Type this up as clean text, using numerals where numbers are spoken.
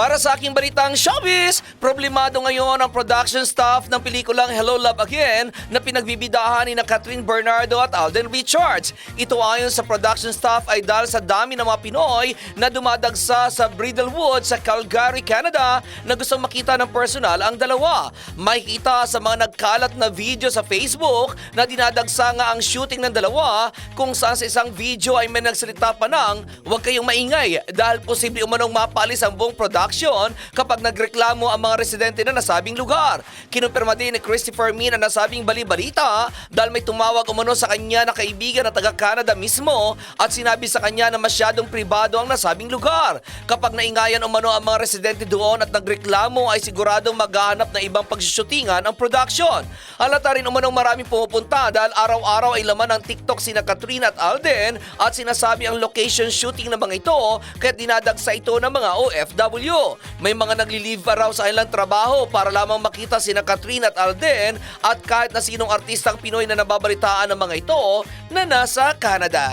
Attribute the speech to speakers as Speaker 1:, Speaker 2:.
Speaker 1: Para sa aking balitang showbiz, problemado ngayon ang production staff ng pelikulang Hello Love Again na pinagbibidahan ni Catherine Bernardo at Alden Richards. Ito ayon sa production staff ay dahil sa dami ng mga Pinoy na dumadagsa sa Bridalwood sa Calgary, Canada na gustong makita ng personal ang dalawa. Makikita sa mga nagkalat na video sa Facebook na dinadagsa nga ang shooting ng dalawa kung saan sa isang video ay may nagsalita pa ng huwag kayong maingay dahil posible umanong mapalis ang buong production kapag nagreklamo ang mga residente na nasabing lugar. Kinumpirma din ni Christopher Min ang nasabing bali-balita dahil may tumawag umano sa kanya na kaibigan na taga-Canada mismo at sinabi sa kanya na masyadong pribado ang nasabing lugar. Kapag naingayan umano ang mga residente doon at nagreklamo ay siguradong maghahanap na ibang pagsushootingan ang production. Halata rin umanong maraming pumupunta dahil araw-araw ay laman ng TikTok sina Catherine at Alden at sinasabi ang location shooting ng mga ito kaya dinadagsa ito ng mga OFW. May mga nagli-leave pa raw sa kanilang trabaho para lamang makita sina Catherine at Alden at kahit na sinong artistang Pinoy na nababalitaan ng mga ito na nasa Canada.